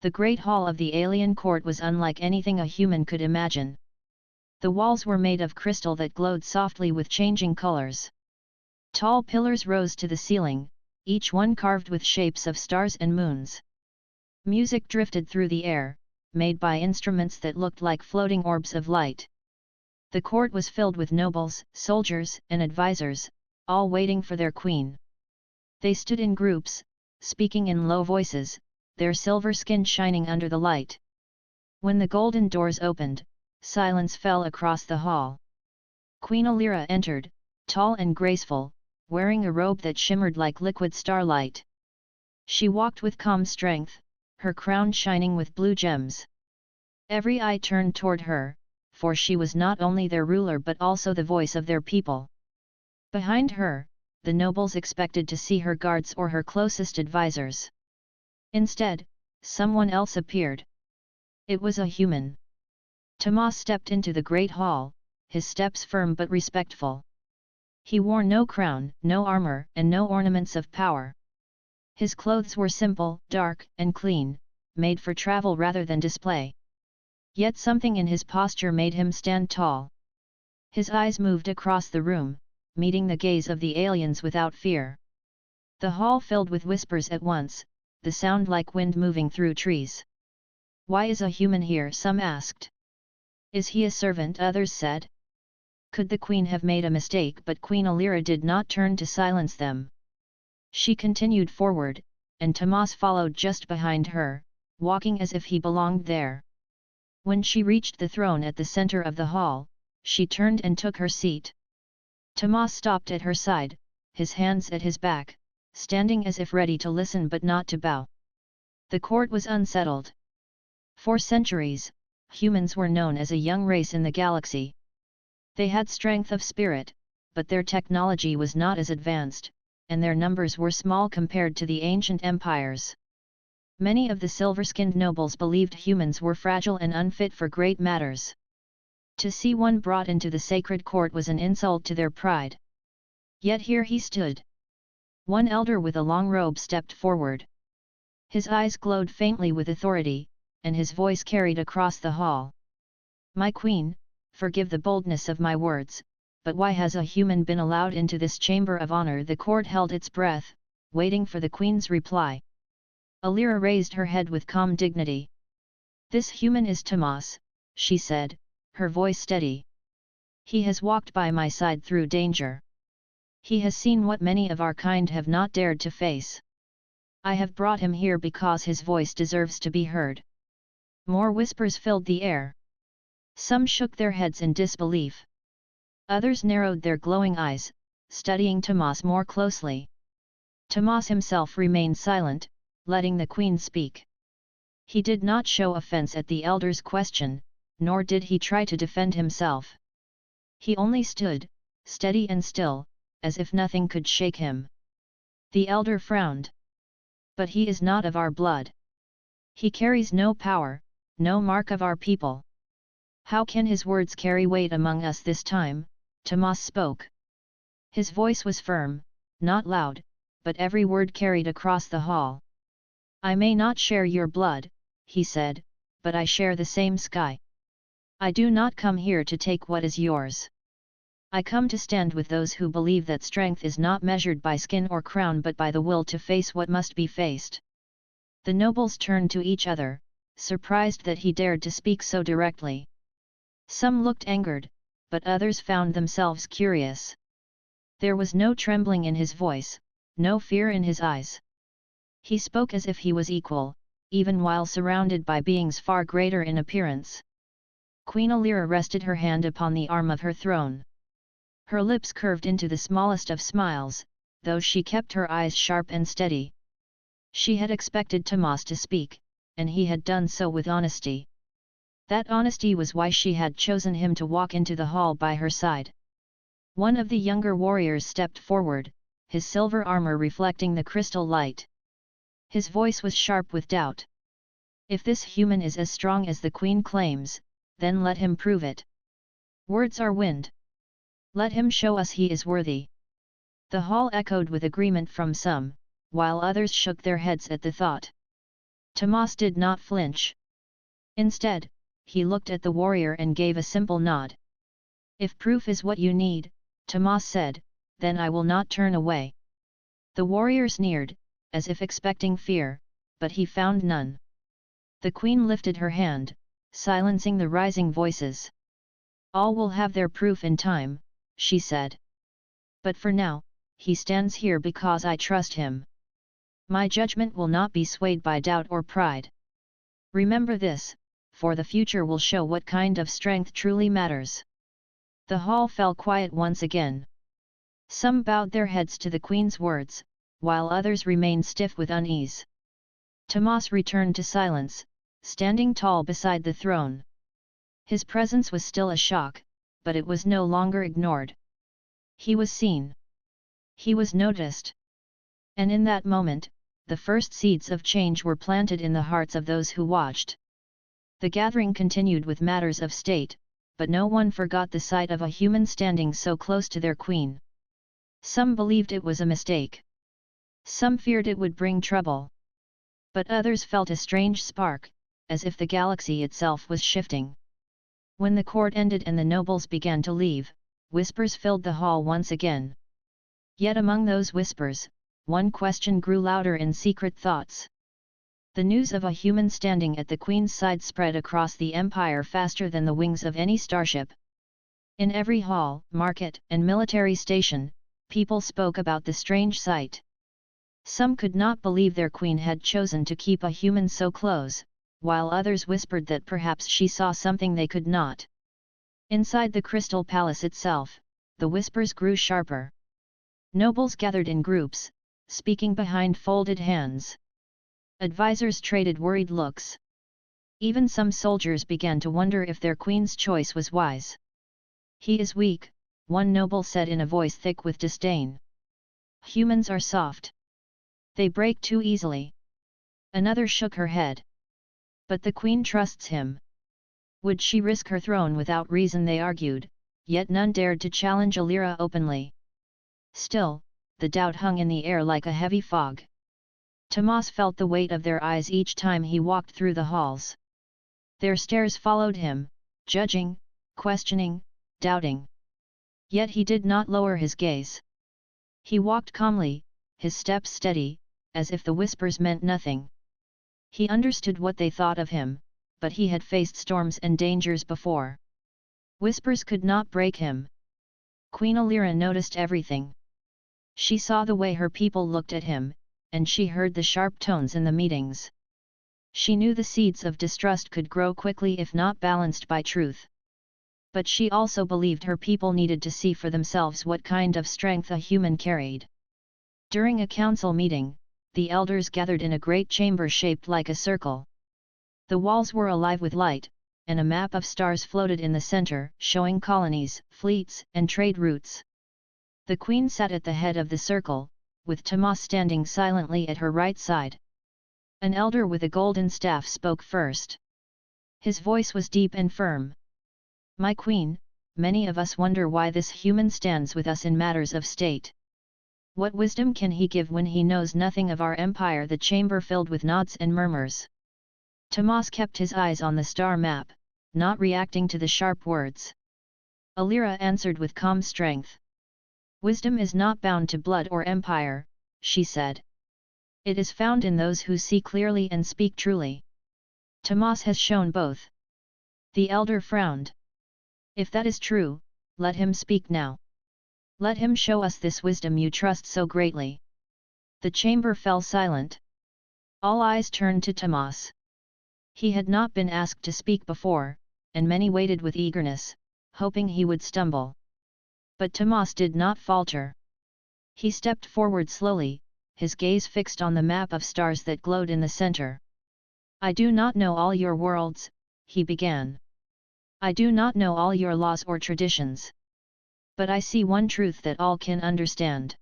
The great hall of the alien court was unlike anything a human could imagine. The walls were made of crystal that glowed softly with changing colors. Tall pillars rose to the ceiling, each one carved with shapes of stars and moons. Music drifted through the air, made by instruments that looked like floating orbs of light. The court was filled with nobles, soldiers, and advisors, all waiting for their queen. They stood in groups, speaking in low voices, their silver skin shining under the light. When the golden doors opened, silence fell across the hall. Queen Alira entered, tall and graceful, wearing a robe that shimmered like liquid starlight. She walked with calm strength, her crown shining with blue gems. Every eye turned toward her, for she was not only their ruler but also the voice of their people. Behind her, the nobles expected to see her guards or her closest advisors. Instead, someone else appeared. It was a human. Tomas stepped into the great hall, his steps firm but respectful. He wore no crown, no armor, and no ornaments of power. His clothes were simple, dark, and clean, made for travel rather than display. Yet something in his posture made him stand tall. His eyes moved across the room, meeting the gaze of the aliens without fear. The hall filled with whispers at once, the sound like wind moving through trees. "Why is a human here?" some asked. "Is he a servant?" others said. Could the queen have made a mistake? But Queen Alira did not turn to silence them. She continued forward, and Tomas followed just behind her, walking as if he belonged there. When she reached the throne at the center of the hall, she turned and took her seat. Tomas stopped at her side, his hands at his back, standing as if ready to listen but not to bow. The court was unsettled. For centuries, humans were known as a young race in the galaxy. They had strength of spirit, but their technology was not as advanced, and their numbers were small compared to the ancient empires. Many of the silver-skinned nobles believed humans were fragile and unfit for great matters. To see one brought into the sacred court was an insult to their pride. Yet here he stood. One elder with a long robe stepped forward. His eyes glowed faintly with authority, and his voice carried across the hall. "My queen, forgive the boldness of my words, but why has a human been allowed into this chamber of honor?" The court held its breath, waiting for the queen's reply. Alira raised her head with calm dignity. "This human is Tomas," she said, her voice steady. "He has walked by my side through danger. He has seen what many of our kind have not dared to face. I have brought him here because his voice deserves to be heard." More whispers filled the air. Some shook their heads in disbelief. Others narrowed their glowing eyes, studying Tomas more closely. Tomas himself remained silent, letting the queen speak. He did not show offense at the elder's question, nor did he try to defend himself. He only stood, steady and still, as if nothing could shake him. The elder frowned. "But he is not of our blood. He carries no power, no mark of our people. How can his words carry weight among us this time?" Tomas spoke. His voice was firm, not loud, but every word carried across the hall. "I may not share your blood," he said, "but I share the same sky. I do not come here to take what is yours. I come to stand with those who believe that strength is not measured by skin or crown but by the will to face what must be faced." The nobles turned to each other, surprised that he dared to speak so directly. Some looked angered, but others found themselves curious. There was no trembling in his voice, no fear in his eyes. He spoke as if he was equal, even while surrounded by beings far greater in appearance. Queen Alira rested her hand upon the arm of her throne. Her lips curved into the smallest of smiles, though she kept her eyes sharp and steady. She had expected Tomas to speak, and he had done so with honesty. That honesty was why she had chosen him to walk into the hall by her side. One of the younger warriors stepped forward, his silver armor reflecting the crystal light. His voice was sharp with doubt. "If this human is as strong as the queen claims, then let him prove it. Words are wind. Let him show us he is worthy." The hall echoed with agreement from some, while others shook their heads at the thought. Tomas did not flinch. Instead, he looked at the warrior and gave a simple nod. If proof is what you need, Tomas said, then I will not turn away. The warrior sneered, as if expecting fear, but he found none. The queen lifted her hand, silencing the rising voices. All will have their proof in time, she said. But for now, he stands here because I trust him. My judgment will not be swayed by doubt or pride. Remember this, for the future will show what kind of strength truly matters. The hall fell quiet once again. Some bowed their heads to the queen's words, while others remained stiff with unease. Tomas returned to silence, standing tall beside the throne. His presence was still a shock, but it was no longer ignored. He was seen. He was noticed. And in that moment, the first seeds of change were planted in the hearts of those who watched. The gathering continued with matters of state, but no one forgot the sight of a human standing so close to their queen. Some believed it was a mistake. Some feared it would bring trouble. But others felt a strange spark, as if the galaxy itself was shifting. When the court ended and the nobles began to leave, whispers filled the hall once again. Yet among those whispers, one question grew louder in secret thoughts. The news of a human standing at the queen's side spread across the empire faster than the wings of any starship. In every hall, market, and military station, people spoke about the strange sight. Some could not believe their queen had chosen to keep a human so close, while others whispered that perhaps she saw something they could not. Inside the Crystal Palace itself, the whispers grew sharper. Nobles gathered in groups, speaking behind folded hands. Advisors traded worried looks. Even some soldiers began to wonder if their queen's choice was wise. He is weak, one noble said in a voice thick with disdain. Humans are soft. They break too easily. Another shook her head. But the queen trusts him. Would she risk her throne without reason, they argued, yet none dared to challenge Alira openly. Still, the doubt hung in the air like a heavy fog. Tomas felt the weight of their eyes each time he walked through the halls. Their stares followed him, judging, questioning, doubting. Yet he did not lower his gaze. He walked calmly, his steps steady, as if the whispers meant nothing. He understood what they thought of him, but he had faced storms and dangers before. Whispers could not break him. Queen Alira noticed everything. She saw the way her people looked at him, and she heard the sharp tones in the meetings. She knew the seeds of distrust could grow quickly if not balanced by truth. But she also believed her people needed to see for themselves what kind of strength a human carried. During a council meeting, the elders gathered in a great chamber shaped like a circle. The walls were alive with light, and a map of stars floated in the center, showing colonies, fleets, and trade routes. The queen sat at the head of the circle, with Tomas standing silently at her right side. An elder with a golden staff spoke first. His voice was deep and firm. My queen, many of us wonder why this human stands with us in matters of state. What wisdom can he give when he knows nothing of our empire? The chamber filled with nods and murmurs. Tomas kept his eyes on the star map, not reacting to the sharp words. Alira answered with calm strength. Wisdom is not bound to blood or empire, she said. It is found in those who see clearly and speak truly. Tomas has shown both. The elder frowned. If that is true, let him speak now. Let him show us this wisdom you trust so greatly. The chamber fell silent. All eyes turned to Tomas. He had not been asked to speak before, and many waited with eagerness, hoping he would stumble. But Tomas did not falter. He stepped forward slowly, his gaze fixed on the map of stars that glowed in the center. I do not know all your worlds, he began. I do not know all your laws or traditions. But I see one truth that all can understand.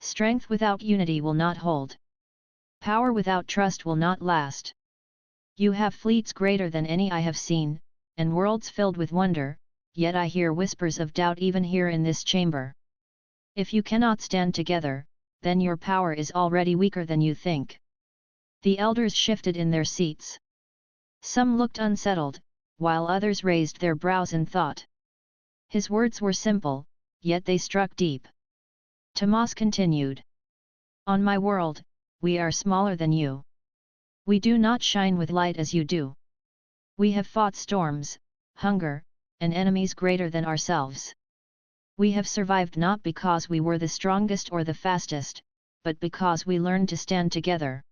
Strength without unity will not hold. Power without trust will not last. You have fleets greater than any I have seen, and worlds filled with wonder, yet I hear whispers of doubt even here in this chamber. If you cannot stand together, then your power is already weaker than you think. The elders shifted in their seats. Some looked unsettled, while others raised their brows in thought. His words were simple, yet they struck deep. Tomas continued. On my world, we are smaller than you. We do not shine with light as you do. We have fought storms, hunger, and enemies greater than ourselves. We have survived not because we were the strongest or the fastest, but because we learned to stand together.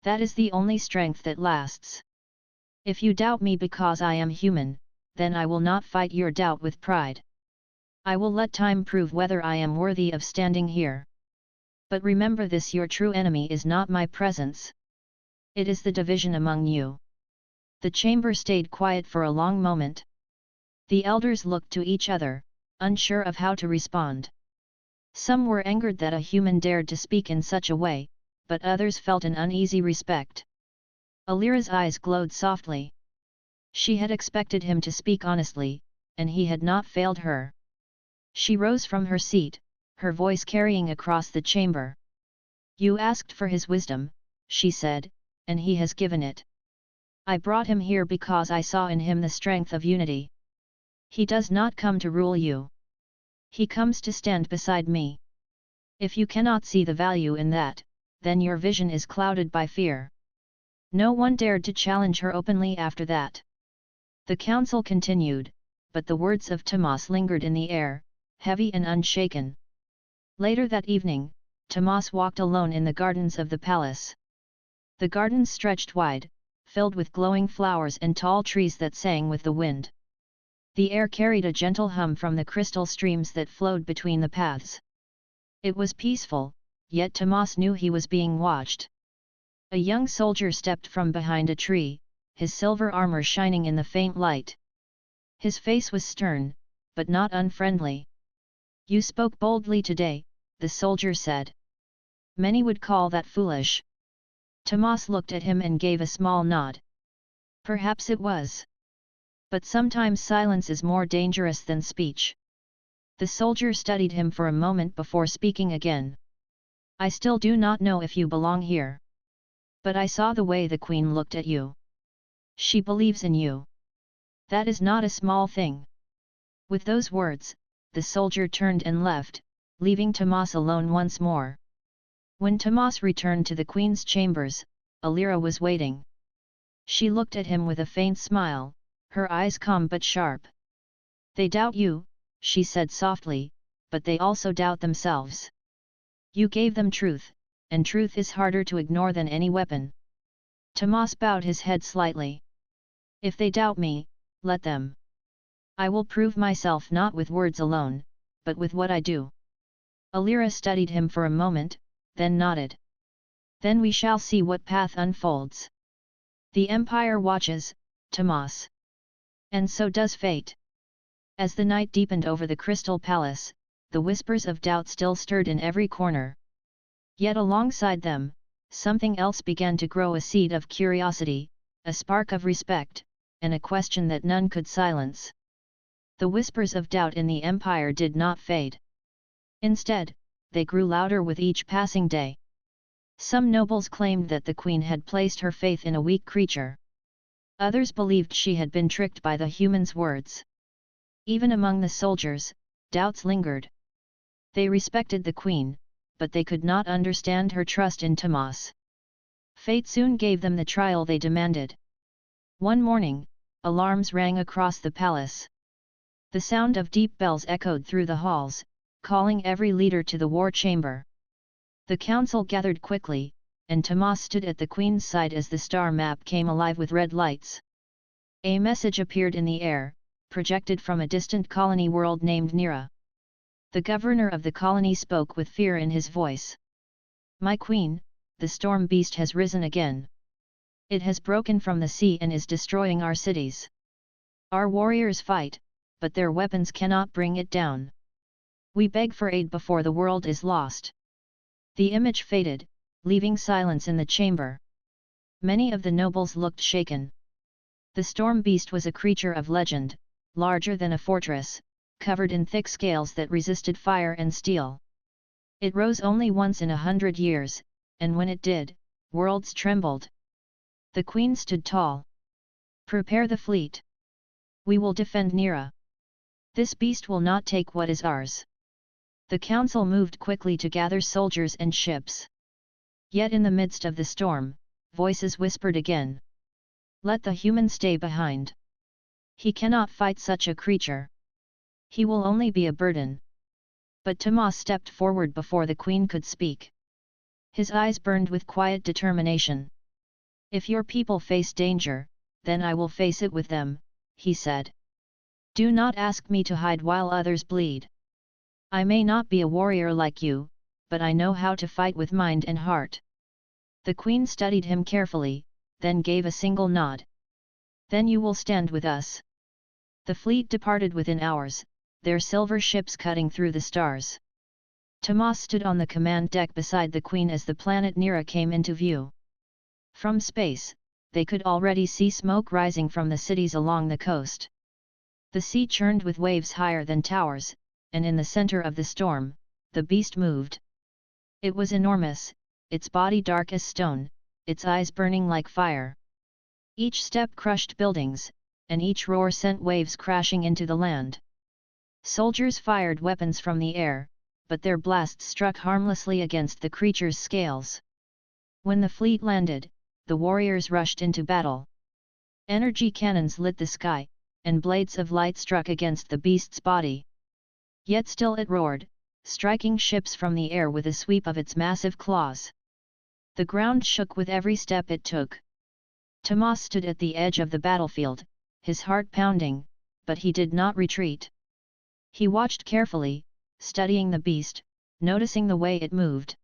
That is the only strength that lasts. If you doubt me because I am human, then I will not fight your doubt with pride. I will let time prove whether I am worthy of standing here. But remember this: your true enemy is not my presence. It is the division among you. The chamber stayed quiet for a long moment. The elders looked to each other, unsure of how to respond. Some were angered that a human dared to speak in such a way, but others felt an uneasy respect. Alira's eyes glowed softly. She had expected him to speak honestly, and he had not failed her. She rose from her seat, her voice carrying across the chamber. You asked for his wisdom, she said, and he has given it. I brought him here because I saw in him the strength of unity. He does not come to rule you. He comes to stand beside me. If you cannot see the value in that, then your vision is clouded by fear. No one dared to challenge her openly after that. The council continued, but the words of Tomas lingered in the air, heavy and unshaken. Later that evening, Tomas walked alone in the gardens of the palace. The gardens stretched wide, filled with glowing flowers and tall trees that sang with the wind. The air carried a gentle hum from the crystal streams that flowed between the paths. It was peaceful, yet Tomas knew he was being watched. A young soldier stepped from behind a tree, his silver armor shining in the faint light. His face was stern, but not unfriendly. You spoke boldly today, the soldier said. Many would call that foolish. Tomas looked at him and gave a small nod. Perhaps it was. But sometimes silence is more dangerous than speech. The soldier studied him for a moment before speaking again. I still do not know if you belong here. But I saw the way the queen looked at you. She believes in you. That is not a small thing. With those words, the soldier turned and left, leaving Tomas alone once more. When Tomas returned to the queen's chambers, Alira was waiting. She looked at him with a faint smile, her eyes calm but sharp. They doubt you, she said softly, but they also doubt themselves. You gave them truth, and truth is harder to ignore than any weapon. Tomas bowed his head slightly. If they doubt me, let them. I will prove myself not with words alone, but with what I do. Alira studied him for a moment, then nodded. Then we shall see what path unfolds. The Empire watches, Tomas. And so does fate. As the night deepened over the Crystal Palace, the whispers of doubt still stirred in every corner. Yet alongside them, something else began to grow: a seed of curiosity, a spark of respect, and a question that none could silence. The whispers of doubt in the Empire did not fade. Instead, they grew louder with each passing day. Some nobles claimed that the queen had placed her faith in a weak creature. Others believed she had been tricked by the human's words. Even among the soldiers, doubts lingered. They respected the queen, but they could not understand her trust in Tomas. Fate soon gave them the trial they demanded. One morning, alarms rang across the palace. The sound of deep bells echoed through the halls, calling every leader to the war chamber. The council gathered quickly, and Tomas stood at the queen's side as the star map came alive with red lights. A message appeared in the air, projected from a distant colony world named Nira. The governor of the colony spoke with fear in his voice. My queen, the storm beast has risen again. It has broken from the sea and is destroying our cities. Our warriors fight, but their weapons cannot bring it down. We beg for aid before the world is lost. The image faded, leaving silence in the chamber. Many of the nobles looked shaken. The storm beast was a creature of legend, larger than a fortress, covered in thick scales that resisted fire and steel. It rose only once in 100 years, and when it did, worlds trembled. The queen stood tall. "Prepare the fleet. We will defend Nera. This beast will not take what is ours." The council moved quickly to gather soldiers and ships. Yet in the midst of the storm, voices whispered again. "Let the human stay behind. He cannot fight such a creature. He will only be a burden." But Tomas stepped forward before the queen could speak. His eyes burned with quiet determination. "If your people face danger, then I will face it with them," he said. "Do not ask me to hide while others bleed. I may not be a warrior like you, but I know how to fight with mind and heart." The queen studied him carefully, then gave a single nod. "Then you will stand with us." The fleet departed within hours, their silver ships cutting through the stars. Tomas stood on the command deck beside the queen as the planet Nera came into view. From space, they could already see smoke rising from the cities along the coast. The sea churned with waves higher than towers, and in the center of the storm, the beast moved. It was enormous, its body dark as stone, its eyes burning like fire. Each step crushed buildings, and each roar sent waves crashing into the land. Soldiers fired weapons from the air, but their blasts struck harmlessly against the creature's scales. When the fleet landed, the warriors rushed into battle. Energy cannons lit the sky, and blades of light struck against the beast's body. Yet still it roared, striking ships from the air with a sweep of its massive claws. The ground shook with every step it took. Tomas stood at the edge of the battlefield, his heart pounding, but he did not retreat. He watched carefully, studying the beast, noticing the way it moved.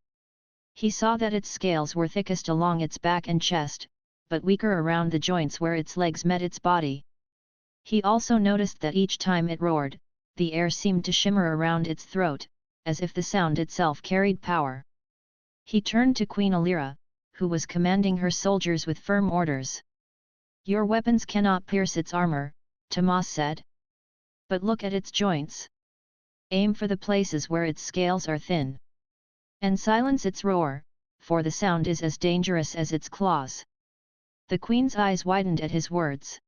He saw that its scales were thickest along its back and chest, but weaker around the joints where its legs met its body. He also noticed that each time it roared, the air seemed to shimmer around its throat, as if the sound itself carried power. He turned to Queen Alira, who was commanding her soldiers with firm orders. "Your weapons cannot pierce its armor," Tomas said. "But look at its joints. Aim for the places where its scales are thin. And silence its roar, for the sound is as dangerous as its claws." The queen's eyes widened at his words.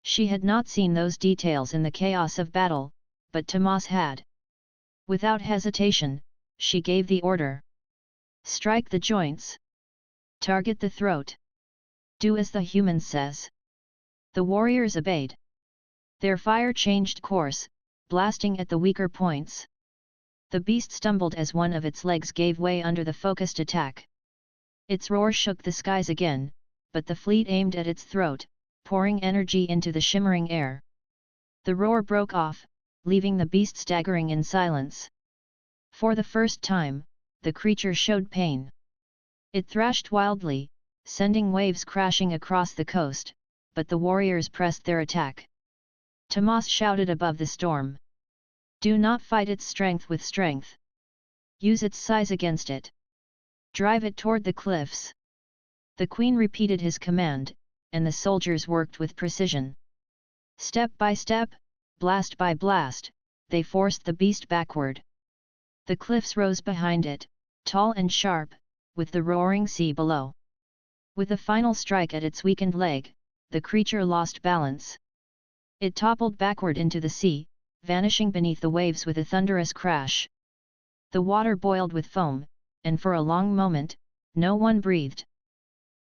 She had not seen those details in the chaos of battle, but Tomas had. Without hesitation, she gave the order. "Strike the joints. Target the throat. Do as the human says." The warriors obeyed. Their fire changed course, blasting at the weaker points. The beast stumbled as one of its legs gave way under the focused attack. Its roar shook the skies again, but the fleet aimed at its throat, pouring energy into the shimmering air. The roar broke off, leaving the beast staggering in silence. For the first time, the creature showed pain. It thrashed wildly, sending waves crashing across the coast, but the warriors pressed their attack. Tomas shouted above the storm. "Do not fight its strength with strength. Use its size against it. Drive it toward the cliffs." The queen repeated his command, and the soldiers worked with precision. Step by step, blast by blast, they forced the beast backward. The cliffs rose behind it, tall and sharp, with the roaring sea below. With a final strike at its weakened leg, the creature lost balance. It toppled backward into the sea, vanishing beneath the waves with a thunderous crash. The water boiled with foam, and for a long moment, no one breathed.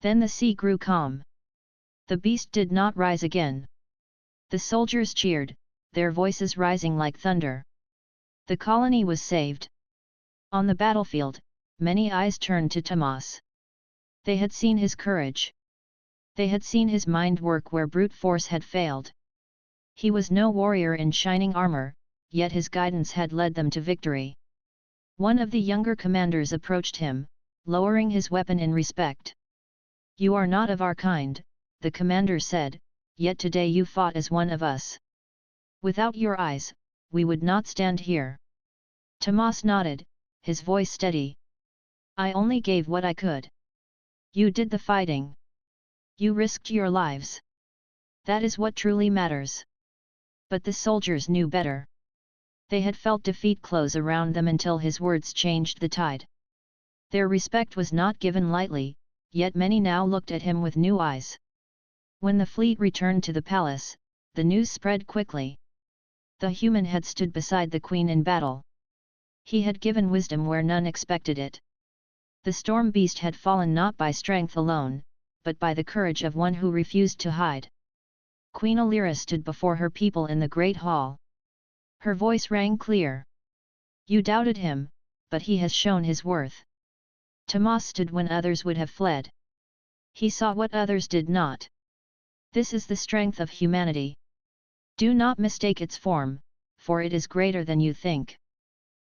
Then the sea grew calm. The beast did not rise again. The soldiers cheered, their voices rising like thunder. The colony was saved. On the battlefield, many eyes turned to Tomas. They had seen his courage. They had seen his mind work where brute force had failed. He was no warrior in shining armor, yet his guidance had led them to victory. One of the younger commanders approached him, lowering his weapon in respect. "You are not of our kind," the commander said, "yet today you fought as one of us. Without your eyes, we would not stand here." Tomas nodded, his voice steady. "I only gave what I could. You did the fighting. You risked your lives. That is what truly matters." But the soldiers knew better. They had felt defeat close around them until his words changed the tide. Their respect was not given lightly, yet many now looked at him with new eyes. When the fleet returned to the palace, the news spread quickly. The human had stood beside the queen in battle. He had given wisdom where none expected it. The storm beast had fallen not by strength alone, but by the courage of one who refused to hide. Queen Alira stood before her people in the great hall. Her voice rang clear. You doubted him, but he has shown his worth. Tomas stood when others would have fled. He saw what others did not. This is the strength of humanity. Do not mistake its form, for it is greater than you think.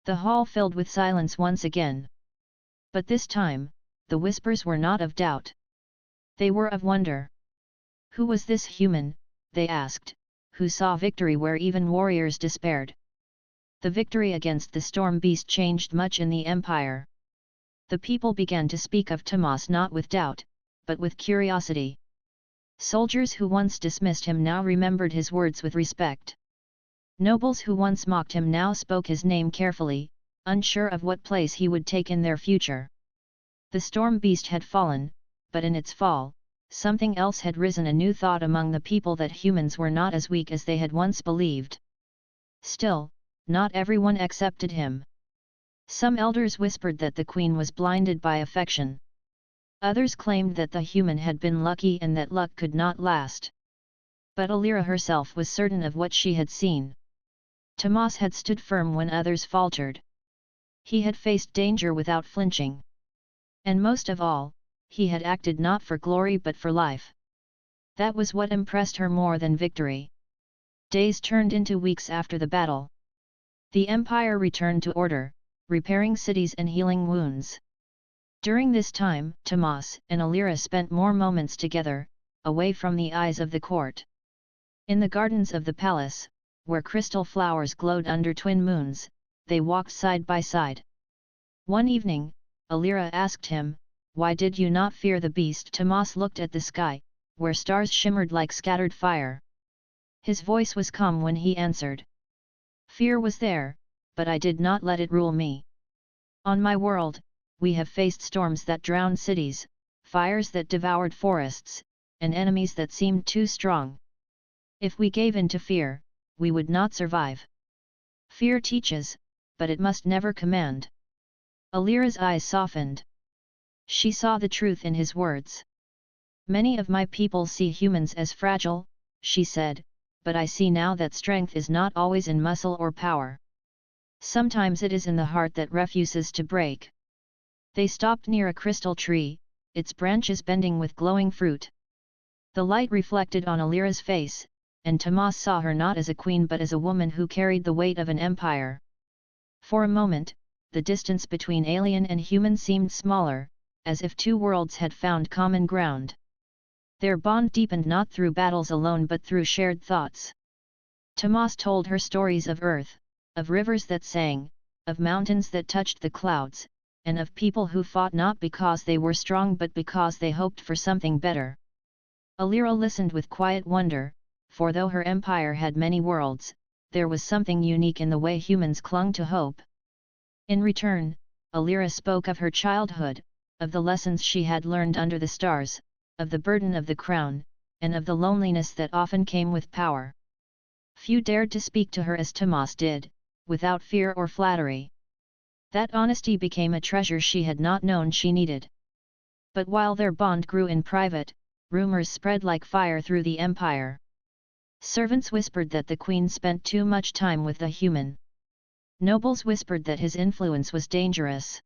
The hall filled with silence once again. But this time, the whispers were not of doubt. They were of wonder. Who was this human, they asked, who saw victory where even warriors despaired? The victory against the storm beast changed much in the empire. The people began to speak of Tomas not with doubt, but with curiosity. Soldiers who once dismissed him now remembered his words with respect. Nobles who once mocked him now spoke his name carefully, unsure of what place he would take in their future. The storm beast had fallen, but in its fall, something else had risen, a new thought among the people that humans were not as weak as they had once believed. Still, not everyone accepted him. Some elders whispered that the queen was blinded by affection. Others claimed that the human had been lucky and that luck could not last. But Alira herself was certain of what she had seen. Tomas had stood firm when others faltered. He had faced danger without flinching. And most of all, he had acted not for glory but for life. That was what impressed her more than victory. Days turned into weeks after the battle. The empire returned to order, repairing cities and healing wounds. During this time, Tomas and Alira spent more moments together, away from the eyes of the court. In the gardens of the palace, where crystal flowers glowed under twin moons, they walked side by side. One evening, Alira asked him, "Why did you not fear the beast?" Tomas looked at the sky, where stars shimmered like scattered fire. His voice was calm when he answered. "Fear was there, but I did not let it rule me. On my world, we have faced storms that drowned cities, fires that devoured forests, and enemies that seemed too strong. If we gave in to fear, we would not survive. Fear teaches, but it must never command." Alira's eyes softened. She saw the truth in his words. "Many of my people see humans as fragile," she said, "but I see now that strength is not always in muscle or power. Sometimes it is in the heart that refuses to break." They stopped near a crystal tree, its branches bending with glowing fruit. The light reflected on Alira's face, and Tomas saw her not as a queen but as a woman who carried the weight of an empire. For a moment, the distance between alien and human seemed smaller, as if two worlds had found common ground. Their bond deepened not through battles alone but through shared thoughts. Tomas told her stories of earth, of rivers that sang, of mountains that touched the clouds, and of people who fought not because they were strong but because they hoped for something better. Alira listened with quiet wonder, for though her empire had many worlds, there was something unique in the way humans clung to hope. In return, Alira spoke of her childhood, of the lessons she had learned under the stars, of the burden of the crown, and of the loneliness that often came with power. Few dared to speak to her as Tomas did, without fear or flattery. That honesty became a treasure she had not known she needed. But while their bond grew in private, rumors spread like fire through the empire. Servants whispered that the queen spent too much time with the human. Nobles whispered that his influence was dangerous.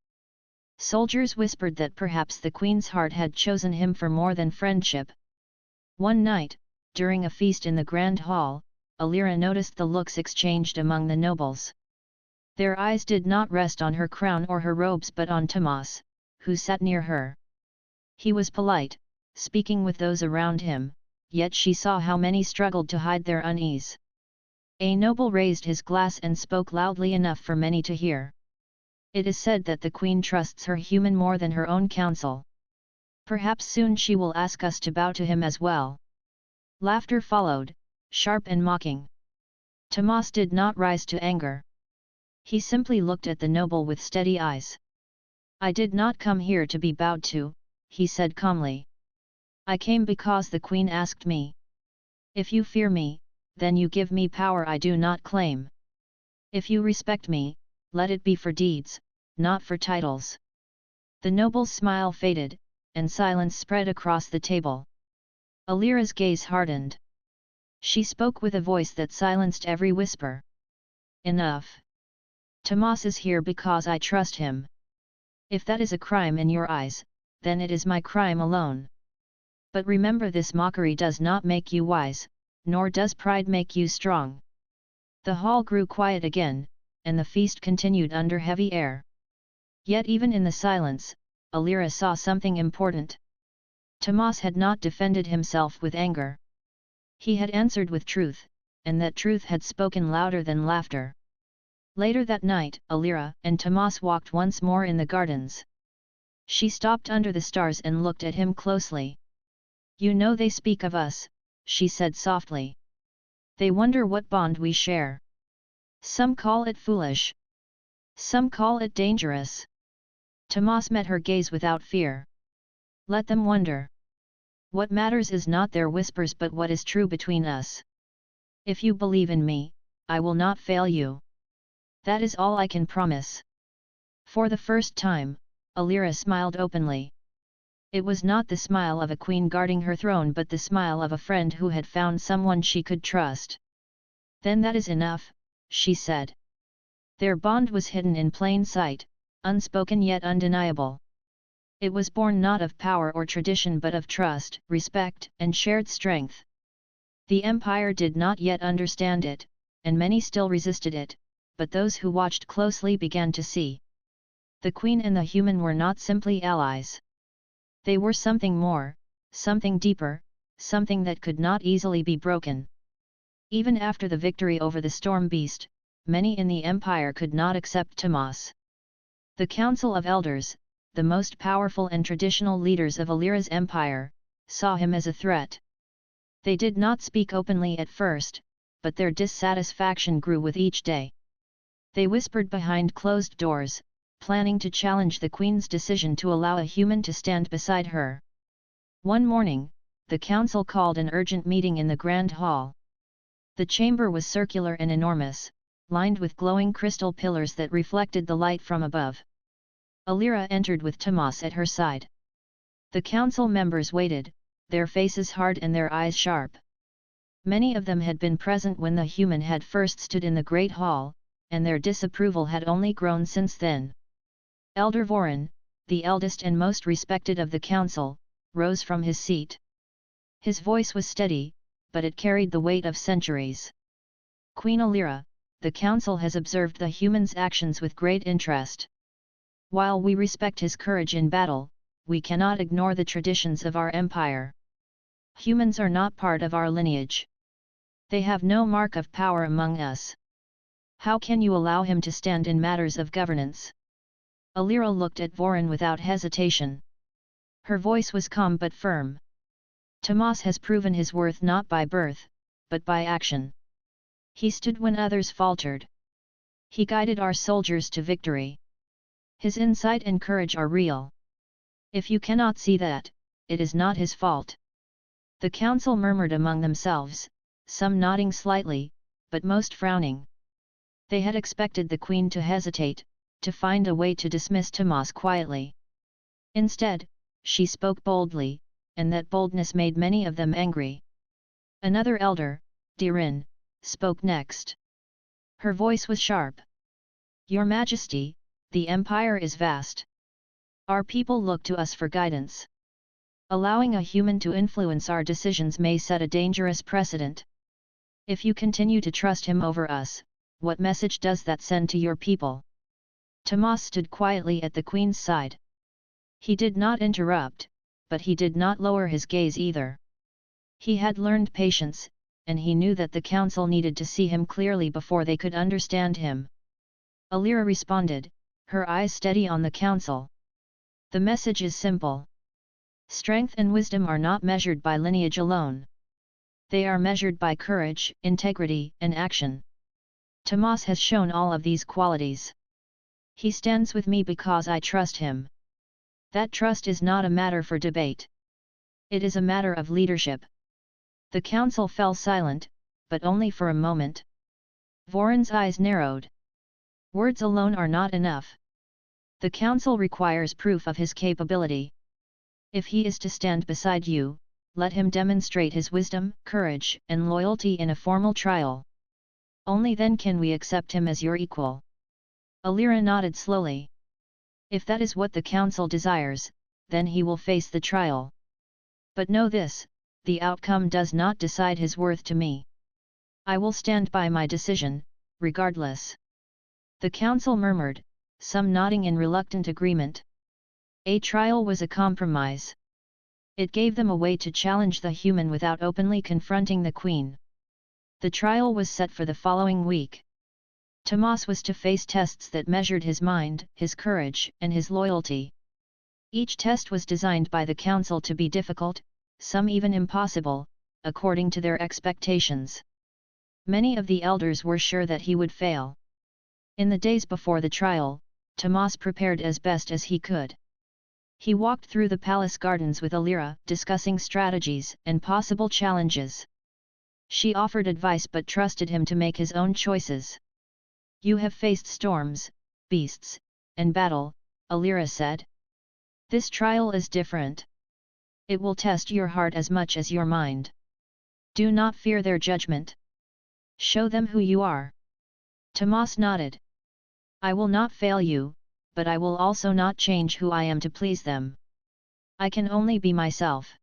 Soldiers whispered that perhaps the queen's heart had chosen him for more than friendship. One night, during a feast in the grand hall, Alira noticed the looks exchanged among the nobles. Their eyes did not rest on her crown or her robes but on Tomas, who sat near her. He was polite, speaking with those around him, yet she saw how many struggled to hide their unease. A noble raised his glass and spoke loudly enough for many to hear. "It is said that the queen trusts her human more than her own council. Perhaps soon she will ask us to bow to him as well." Laughter followed, sharp and mocking. Tomas did not rise to anger. He simply looked at the noble with steady eyes. "I did not come here to be bowed to," he said calmly. I came because the queen asked me. If you fear me, then you give me power I do not claim. If you respect me, let it be for deeds, not for titles. The noble's smile faded, and silence spread across the table. Alira's gaze hardened. She spoke with a voice that silenced every whisper. Enough. Tomas is here because I trust him. If that is a crime in your eyes, then it is my crime alone. But remember, this mockery does not make you wise, nor does pride make you strong. The hall grew quiet again, and the feast continued under heavy air. Yet even in the silence, Alira saw something important. Tomas had not defended himself with anger. He had answered with truth, and that truth had spoken louder than laughter. Later that night, Alira and Tomas walked once more in the gardens. She stopped under the stars and looked at him closely. You know they speak of us, she said softly. They wonder what bond we share. Some call it foolish. Some call it dangerous. Tomas met her gaze without fear. Let them wonder. What matters is not their whispers but what is true between us. If you believe in me, I will not fail you. That is all I can promise. For the first time, Alira smiled openly. It was not the smile of a queen guarding her throne but the smile of a friend who had found someone she could trust. Then that is enough, she said. Their bond was hidden in plain sight, unspoken yet undeniable. It was born not of power or tradition but of trust, respect, and shared strength. The empire did not yet understand it, and many still resisted it, but those who watched closely began to see. The queen and the human were not simply allies. They were something more, something deeper, something that could not easily be broken. Even after the victory over the storm beast, many in the empire could not accept Tomas. The Council of Elders, the most powerful and traditional leaders of Alira's empire, saw him as a threat. They did not speak openly at first, but their dissatisfaction grew with each day. They whispered behind closed doors, planning to challenge the queen's decision to allow a human to stand beside her. One morning, the council called an urgent meeting in the grand hall. The chamber was circular and enormous, lined with glowing crystal pillars that reflected the light from above. Alira entered with Tomas at her side. The council members waited, their faces hard and their eyes sharp. Many of them had been present when the human had first stood in the great hall, and their disapproval had only grown since then. Elder Voron, the eldest and most respected of the council, rose from his seat. His voice was steady, but it carried the weight of centuries. Queen Alira, the council has observed the human's actions with great interest. While we respect his courage in battle, we cannot ignore the traditions of our empire. Humans are not part of our lineage. They have no mark of power among us. How can you allow him to stand in matters of governance? Alira looked at Voron without hesitation. Her voice was calm but firm. Tomas has proven his worth not by birth, but by action. He stood when others faltered. He guided our soldiers to victory. His insight and courage are real. If you cannot see that, it is not his fault. The council murmured among themselves, some nodding slightly, but most frowning. They had expected the queen to hesitate, to find a way to dismiss Tomas quietly. Instead, she spoke boldly, and that boldness made many of them angry. Another elder, Dirin, spoke next. Her voice was sharp. Your Majesty, the empire is vast. Our people look to us for guidance. Allowing a human to influence our decisions may set a dangerous precedent. If you continue to trust him over us, what message does that send to your people? Tomas stood quietly at the queen's side. He did not interrupt, but he did not lower his gaze either. He had learned patience, and he knew that the council needed to see him clearly before they could understand him. Alira responded, her eyes steady on the council. The message is simple. Strength and wisdom are not measured by lineage alone. They are measured by courage, integrity, and action. Tomas has shown all of these qualities. He stands with me because I trust him. That trust is not a matter for debate. It is a matter of leadership. The council fell silent, but only for a moment. Voron's eyes narrowed. Words alone are not enough. The council requires proof of his capability. If he is to stand beside you, let him demonstrate his wisdom, courage, and loyalty in a formal trial. Only then can we accept him as your equal. Alira nodded slowly. If that is what the council desires, then he will face the trial. But know this, the outcome does not decide his worth to me. I will stand by my decision, regardless. The council murmured, some nodding in reluctant agreement. A trial was a compromise. It gave them a way to challenge the human without openly confronting the queen. The trial was set for the following week. Tomas was to face tests that measured his mind, his courage, and his loyalty. Each test was designed by the council to be difficult, some even impossible, according to their expectations. Many of the elders were sure that he would fail. In the days before the trial, Tomas prepared as best as he could. He walked through the palace gardens with Alira, discussing strategies and possible challenges. She offered advice but trusted him to make his own choices. You have faced storms, beasts, and battle, Alira said. This trial is different. It will test your heart as much as your mind. Do not fear their judgment. Show them who you are. Tomas nodded. I will not fail you, but I will also not change who I am to please them. I can only be myself.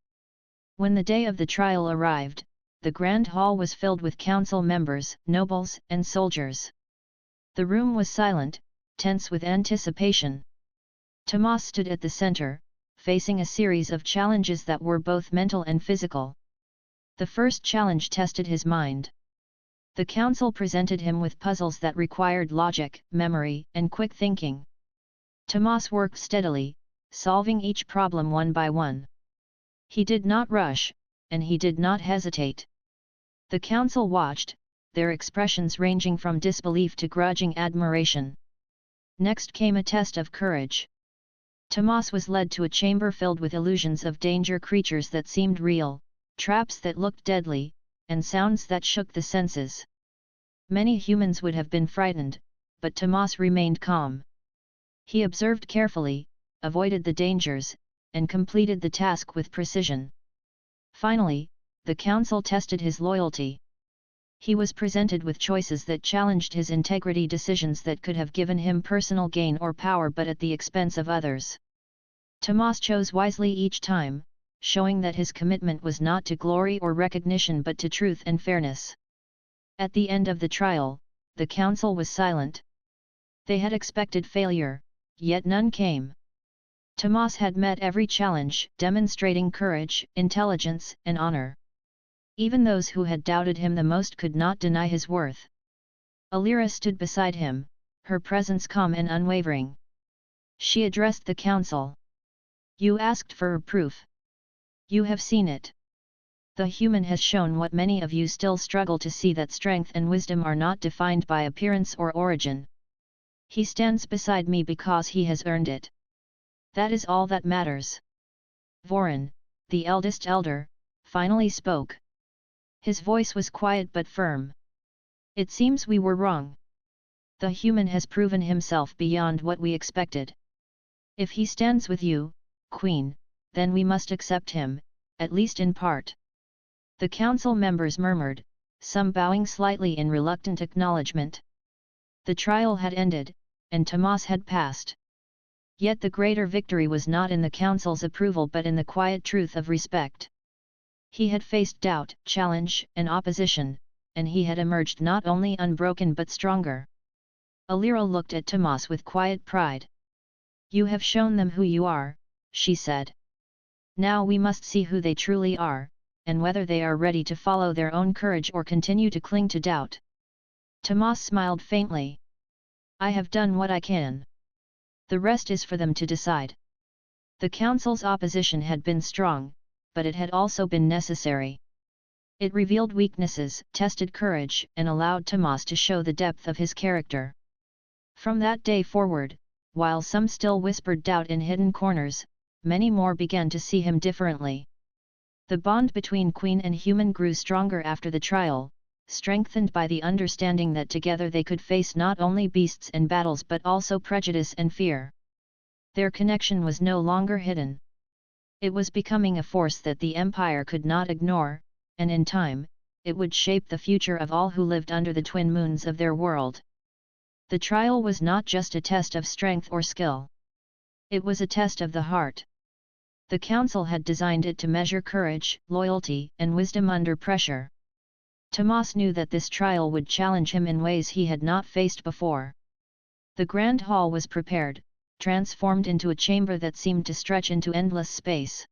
When the day of the trial arrived, the grand hall was filled with council members, nobles, and soldiers. The room was silent, tense with anticipation. Tomas stood at the center, facing a series of challenges that were both mental and physical. The first challenge tested his mind. The council presented him with puzzles that required logic, memory, and quick thinking. Tomas worked steadily, solving each problem one by one. He did not rush, and he did not hesitate. The council watched, their expressions ranging from disbelief to grudging admiration. Next came a test of courage. Tomas was led to a chamber filled with illusions of danger, creatures that seemed real, traps that looked deadly, and sounds that shook the senses. Many humans would have been frightened, but Tomas remained calm. He observed carefully, avoided the dangers, and completed the task with precision. Finally, the council tested his loyalty. He was presented with choices that challenged his integrity, decisions that could have given him personal gain or power but at the expense of others. Tomas chose wisely each time, showing that his commitment was not to glory or recognition but to truth and fairness. At the end of the trial, the council was silent. They had expected failure, yet none came. Tomas had met every challenge, demonstrating courage, intelligence, and honor. Even those who had doubted him the most could not deny his worth. Alira stood beside him, her presence calm and unwavering. She addressed the council. You asked for proof. You have seen it. The human has shown what many of you still struggle to see, that strength and wisdom are not defined by appearance or origin. He stands beside me because he has earned it. That is all that matters. Voron, the eldest elder, finally spoke. His voice was quiet but firm. It seems we were wrong. The human has proven himself beyond what we expected. If he stands with you, Queen, then we must accept him, at least in part. The council members murmured, some bowing slightly in reluctant acknowledgement. The trial had ended, and Tomas had passed. Yet the greater victory was not in the council's approval but in the quiet truth of respect. He had faced doubt, challenge, and opposition, and he had emerged not only unbroken but stronger. Alira looked at Tomas with quiet pride. You have shown them who you are, she said. Now we must see who they truly are, and whether they are ready to follow their own courage or continue to cling to doubt. Tomas smiled faintly. I have done what I can. The rest is for them to decide. The council's opposition had been strong, but it had also been necessary. It revealed weaknesses, tested courage, and allowed Tomas to show the depth of his character. From that day forward, while some still whispered doubt in hidden corners, many more began to see him differently. The bond between Queen and human grew stronger after the trial, strengthened by the understanding that together they could face not only beasts and battles but also prejudice and fear. Their connection was no longer hidden. It was becoming a force that the Empire could not ignore, and in time, it would shape the future of all who lived under the twin moons of their world. The trial was not just a test of strength or skill. It was a test of the heart. The council had designed it to measure courage, loyalty, and wisdom under pressure. Tomas knew that this trial would challenge him in ways he had not faced before. The grand hall was prepared, transformed into a chamber that seemed to stretch into endless space.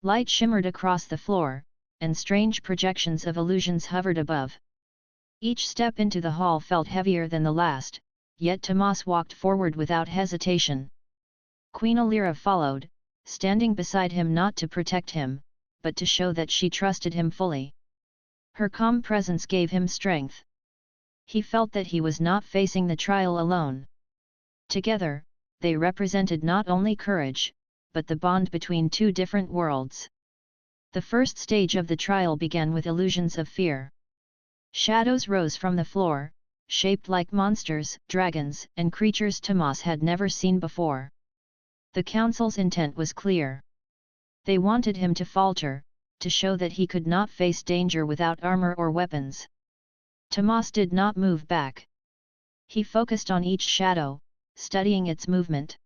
Light shimmered across the floor, and strange projections of illusions hovered above. Each step into the hall felt heavier than the last, yet Tomas walked forward without hesitation. Queen Alira followed, standing beside him not to protect him, but to show that she trusted him fully. Her calm presence gave him strength. He felt that he was not facing the trial alone. Together, they represented not only courage, but the bond between two different worlds. The first stage of the trial began with illusions of fear. Shadows rose from the floor, shaped like monsters, dragons, and creatures Tomas had never seen before. The council's intent was clear. They wanted him to falter, to show that he could not face danger without armor or weapons. Tomas did not move back. He focused on each shadow, studying its movement.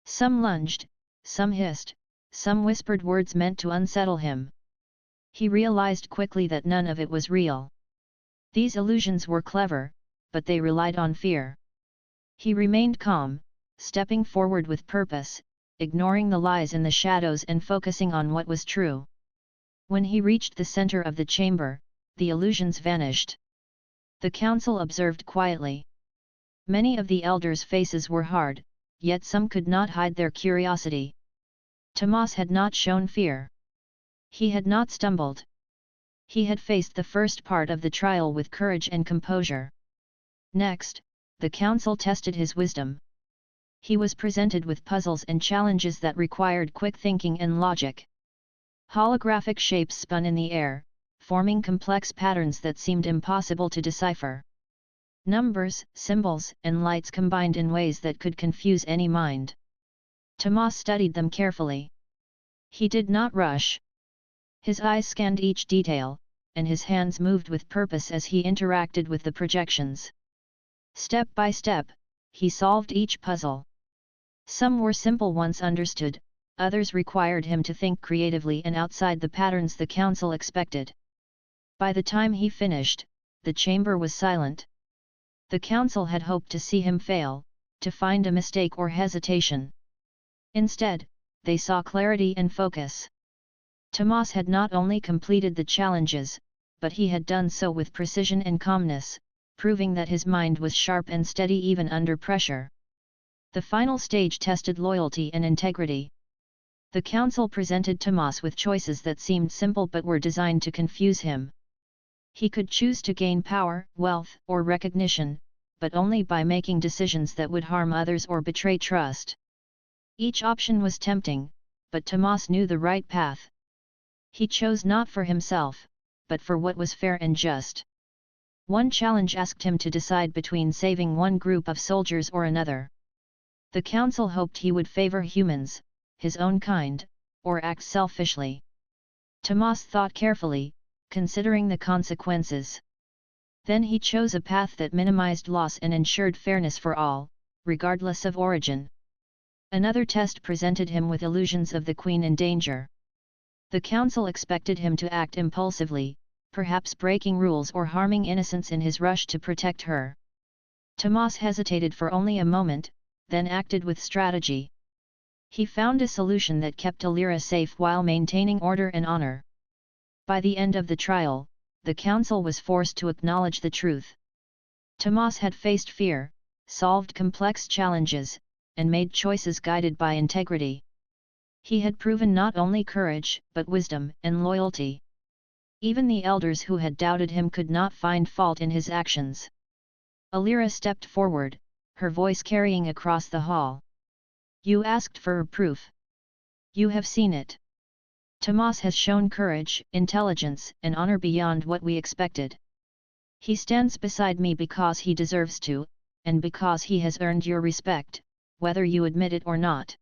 Some lunged, some hissed, some whispered words meant to unsettle him. He realized quickly that none of it was real. These illusions were clever, but they relied on fear. He remained calm, stepping forward with purpose, ignoring the lies in the shadows and focusing on what was true. When he reached the center of the chamber, the illusions vanished. The council observed quietly. Many of the elders' faces were hard, yet some could not hide their curiosity. Tomas had not shown fear. He had not stumbled. He had faced the first part of the trial with courage and composure. Next, the council tested his wisdom. He was presented with puzzles and challenges that required quick thinking and logic. Holographic shapes spun in the air, forming complex patterns that seemed impossible to decipher. Numbers, symbols, and lights combined in ways that could confuse any mind. Tomas studied them carefully. He did not rush. His eyes scanned each detail, and his hands moved with purpose as he interacted with the projections. Step by step, he solved each puzzle. Some were simple once understood, others required him to think creatively and outside the patterns the council expected. By the time he finished, the chamber was silent. The council had hoped to see him fail, to find a mistake or hesitation. Instead, they saw clarity and focus. Tomas had not only completed the challenges, but he had done so with precision and calmness, proving that his mind was sharp and steady even under pressure. The final stage tested loyalty and integrity. The council presented Tomas with choices that seemed simple but were designed to confuse him. He could choose to gain power, wealth, or recognition, but only by making decisions that would harm others or betray trust. Each option was tempting, but Tomas knew the right path. He chose not for himself, but for what was fair and just. One challenge asked him to decide between saving one group of soldiers or another. The council hoped he would favor humans, his own kind, or act selfishly. Tomas thought carefully, considering the consequences. Then he chose a path that minimized loss and ensured fairness for all, regardless of origin. Another test presented him with illusions of the Queen in danger. The council expected him to act impulsively, perhaps breaking rules or harming innocents in his rush to protect her. Tomas hesitated for only a moment, then acted with strategy. He found a solution that kept Alira safe while maintaining order and honor. By the end of the trial, the council was forced to acknowledge the truth. Tomas had faced fear, solved complex challenges, and made choices guided by integrity. He had proven not only courage, but wisdom and loyalty. Even the elders who had doubted him could not find fault in his actions. Alira stepped forward, her voice carrying across the hall. "You asked for proof. You have seen it. Tomas has shown courage, intelligence, and honor beyond what we expected. He stands beside me because he deserves to, and because he has earned your respect, whether you admit it or not."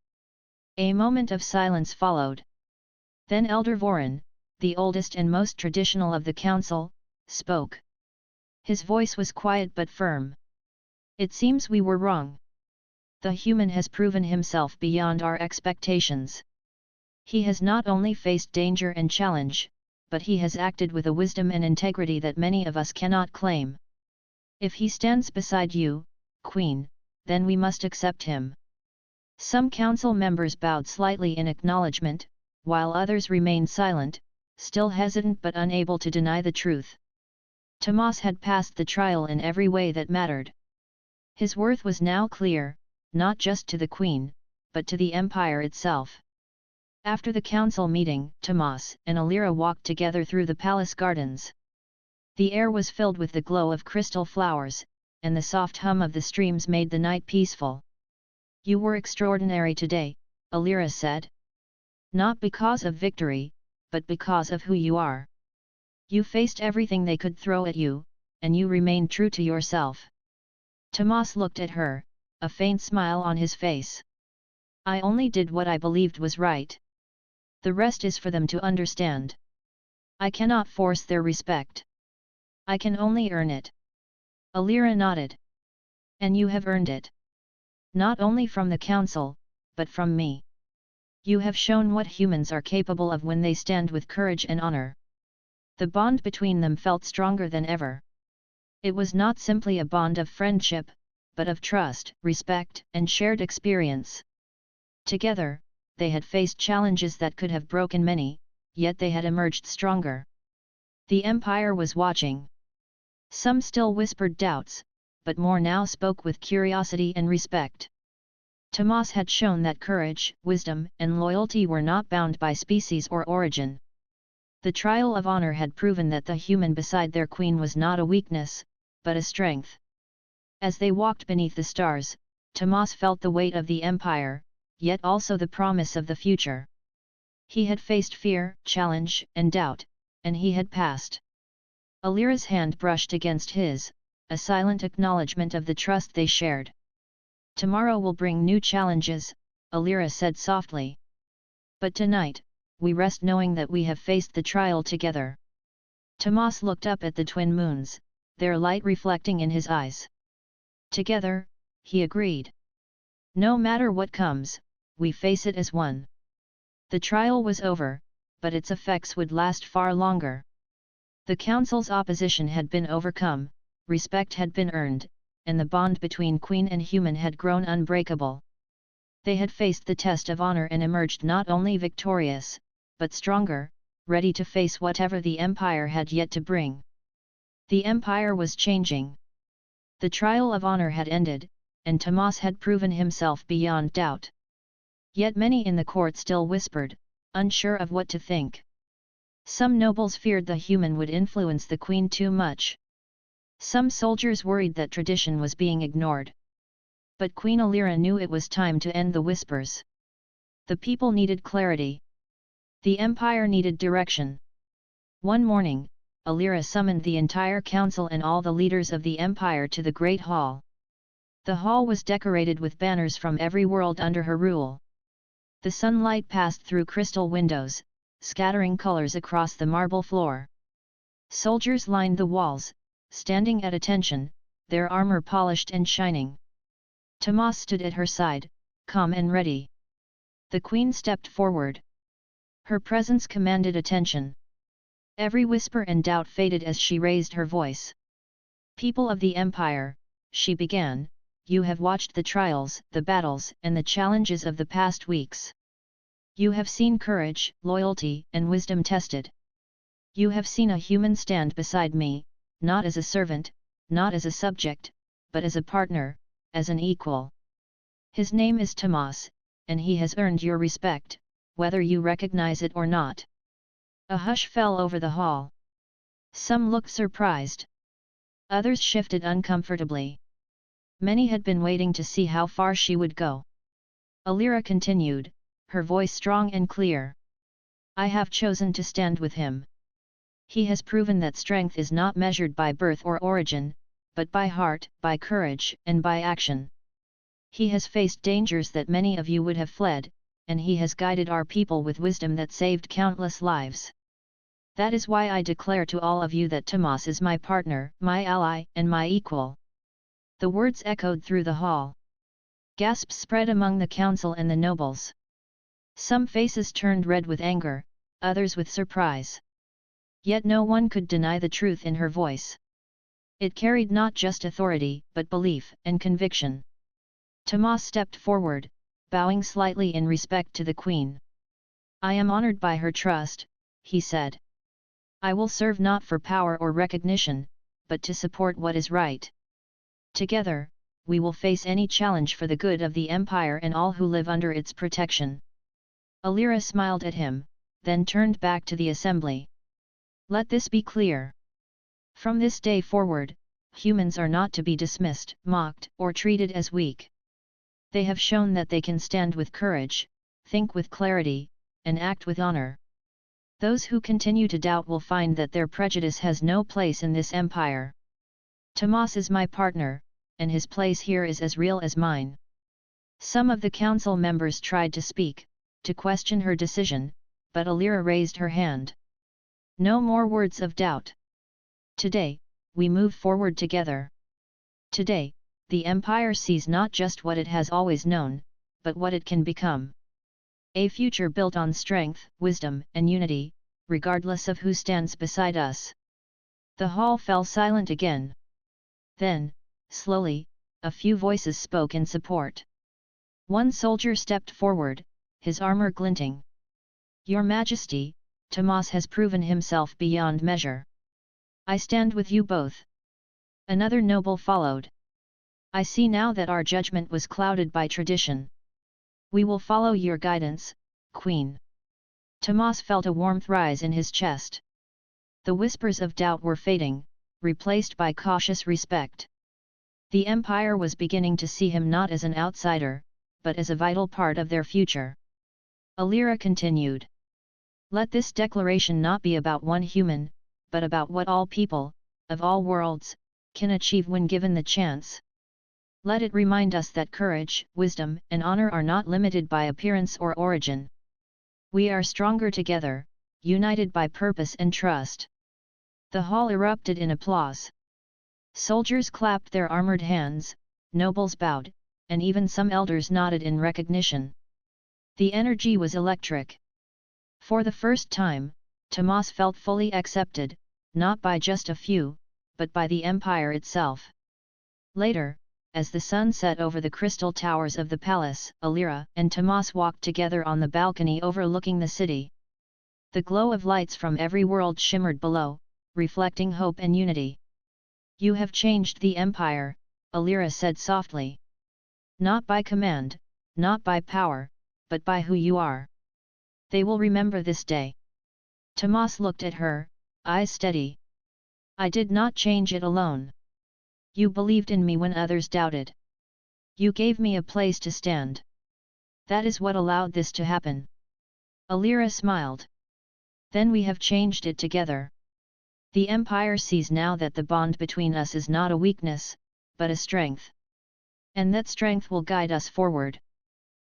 A moment of silence followed. Then Elder Voron, the oldest and most traditional of the council, spoke. His voice was quiet but firm. "It seems we were wrong. The human has proven himself beyond our expectations. He has not only faced danger and challenge, but he has acted with a wisdom and integrity that many of us cannot claim. If he stands beside you, Queen, then we must accept him." Some council members bowed slightly in acknowledgement, while others remained silent, still hesitant but unable to deny the truth. Tomas had passed the trial in every way that mattered. His worth was now clear, not just to the Queen, but to the Empire itself. After the council meeting, Tomas and Alira walked together through the palace gardens. The air was filled with the glow of crystal flowers, and the soft hum of the streams made the night peaceful. "You were extraordinary today," Alira said. "Not because of victory, but because of who you are. You faced everything they could throw at you, and you remained true to yourself." Tomas looked at her, a faint smile on his face. "I only did what I believed was right. The rest is for them to understand. I cannot force their respect. I can only earn it." Alira nodded. "And you have earned it. Not only from the council, but from me. You have shown what humans are capable of when they stand with courage and honor." The bond between them felt stronger than ever. It was not simply a bond of friendship, but of trust, respect, and shared experience. Together, they had faced challenges that could have broken many, yet they had emerged stronger. The Empire was watching. Some still whispered doubts, but more now spoke with curiosity and respect. Tomas had shown that courage, wisdom, and loyalty were not bound by species or origin. The trial of honor had proven that the human beside their queen was not a weakness, but a strength. As they walked beneath the stars, Tomas felt the weight of the Empire, yet also the promise of the future. He had faced fear, challenge, and doubt, and he had passed. Alira's hand brushed against his, a silent acknowledgement of the trust they shared. "Tomorrow will bring new challenges," Alira said softly. "But tonight, we rest knowing that we have faced the trial together." Tomas looked up at the twin moons, their light reflecting in his eyes. "Together," he agreed. "No matter what comes, we face it as one." The trial was over, but its effects would last far longer. The council's opposition had been overcome, respect had been earned, and the bond between queen and human had grown unbreakable. They had faced the test of honor and emerged not only victorious, but stronger, ready to face whatever the Empire had yet to bring. The Empire was changing. The trial of honor had ended, and Tomas had proven himself beyond doubt. Yet many in the court still whispered, unsure of what to think. Some nobles feared the human would influence the queen too much. Some soldiers worried that tradition was being ignored. But Queen Alira knew it was time to end the whispers. The people needed clarity. The Empire needed direction. One morning, Alira summoned the entire council and all the leaders of the Empire to the Great Hall. The hall was decorated with banners from every world under her rule. The sunlight passed through crystal windows, scattering colors across the marble floor. Soldiers lined the walls, standing at attention, their armor polished and shining. Tomas stood at her side, calm and ready. The queen stepped forward. Her presence commanded attention. Every whisper and doubt faded as she raised her voice. "People of the Empire," she began, "you have watched the trials, the battles, and the challenges of the past weeks. You have seen courage, loyalty, and wisdom tested. You have seen a human stand beside me, not as a servant, not as a subject, but as a partner, as an equal. His name is Tomas, and he has earned your respect, whether you recognize it or not." A hush fell over the hall. Some looked surprised. Others shifted uncomfortably. Many had been waiting to see how far she would go. Alira continued, her voice strong and clear. I have chosen to stand with him. He has proven that strength is not measured by birth or origin, but by heart, by courage, and by action. He has faced dangers that many of you would have fled, and he has guided our people with wisdom that saved countless lives. That is why I declare to all of you that Tomas is my partner, my ally, and my equal. The words echoed through the hall. Gasps spread among the council and the nobles. Some faces turned red with anger, others with surprise. Yet no one could deny the truth in her voice. It carried not just authority, but belief and conviction. Tomas stepped forward, bowing slightly in respect to the queen. I am honored by her trust, he said. I will serve not for power or recognition, but to support what is right. Together, we will face any challenge for the good of the empire and all who live under its protection. Alira smiled at him, then turned back to the assembly. Let this be clear. From this day forward, humans are not to be dismissed, mocked, or treated as weak. They have shown that they can stand with courage, think with clarity, and act with honor. Those who continue to doubt will find that their prejudice has no place in this empire. Tomas is my partner, and his place here is as real as mine. Some of the council members tried to speak, to question her decision, but Alira raised her hand. No more words of doubt. Today, we move forward together. Today, the empire sees not just what it has always known, but what it can become. A future built on strength, wisdom, and unity, regardless of who stands beside us. The hall fell silent again. Then, slowly, a few voices spoke in support. One soldier stepped forward, his armor glinting. Your Majesty, Tomas has proven himself beyond measure. I stand with you both. Another noble followed. I see now that our judgment was clouded by tradition. We will follow your guidance, Queen. Tomas felt a warmth rise in his chest. The whispers of doubt were fading, replaced by cautious respect. The empire was beginning to see him not as an outsider, but as a vital part of their future. Alira continued. Let this declaration not be about one human, but about what all people, of all worlds, can achieve when given the chance. Let it remind us that courage, wisdom, and honor are not limited by appearance or origin. We are stronger together, united by purpose and trust. The hall erupted in applause. Soldiers clapped their armored hands, nobles bowed, and even some elders nodded in recognition. The energy was electric. For the first time, Tomas felt fully accepted, not by just a few, but by the empire itself. Later, as the sun set over the crystal towers of the palace, Alira and Tomas walked together on the balcony overlooking the city. The glow of lights from every world shimmered below, reflecting hope and unity. You have changed the empire, Alira said softly. Not by command, not by power, but by who you are. They will remember this day. Tomas looked at her, eyes steady. I did not change it alone. You believed in me when others doubted. You gave me a place to stand. That is what allowed this to happen. Alira smiled. Then we have changed it together. The empire sees now that the bond between us is not a weakness, but a strength. And that strength will guide us forward.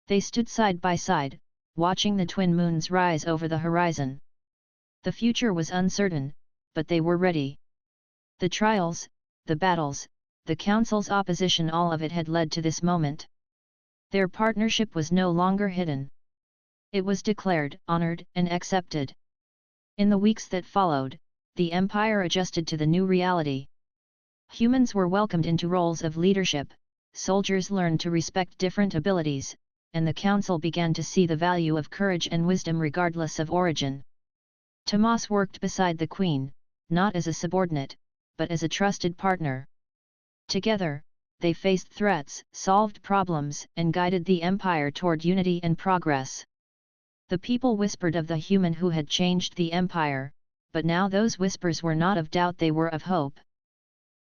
They stood side by side, watching the twin moons rise over the horizon. The future was uncertain, but they were ready. The trials, the battles, the council's opposition, all of it had led to this moment. Their partnership was no longer hidden. It was declared, honored, and accepted. In the weeks that followed, the empire adjusted to the new reality. Humans were welcomed into roles of leadership, soldiers learned to respect different abilities, and the council began to see the value of courage and wisdom regardless of origin. Tomas worked beside the queen, not as a subordinate, but as a trusted partner. Together, they faced threats, solved problems, and guided the empire toward unity and progress. The people whispered of the human who had changed the empire, but now those whispers were not of doubt, they were of hope.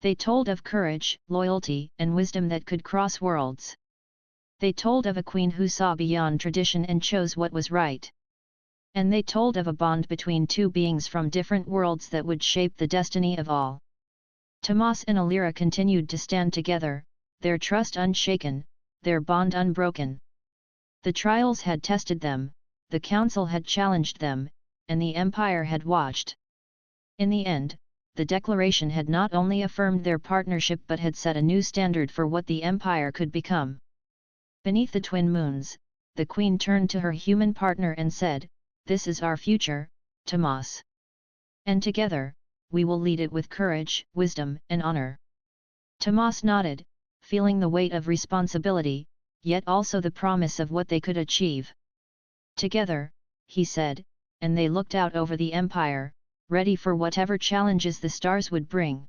They told of courage, loyalty, and wisdom that could cross worlds. They told of a queen who saw beyond tradition and chose what was right. And they told of a bond between two beings from different worlds that would shape the destiny of all. Tomas and Alira continued to stand together, their trust unshaken, their bond unbroken. The trials had tested them, the council had challenged them, and the empire had watched. In the end, the declaration had not only affirmed their partnership but had set a new standard for what the empire could become. Beneath the twin moons, the queen turned to her human partner and said, "This is our future, Tomas. And together, we will lead it with courage, wisdom, and honor." Tomas nodded, feeling the weight of responsibility, yet also the promise of what they could achieve. "Together," he said, and they looked out over the empire, ready for whatever challenges the stars would bring.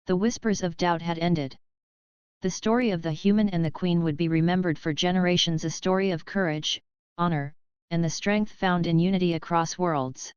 The whispers of doubt had ended. The story of the human and the queen would be remembered for generations, a story of courage, honor, and the strength found in unity across worlds.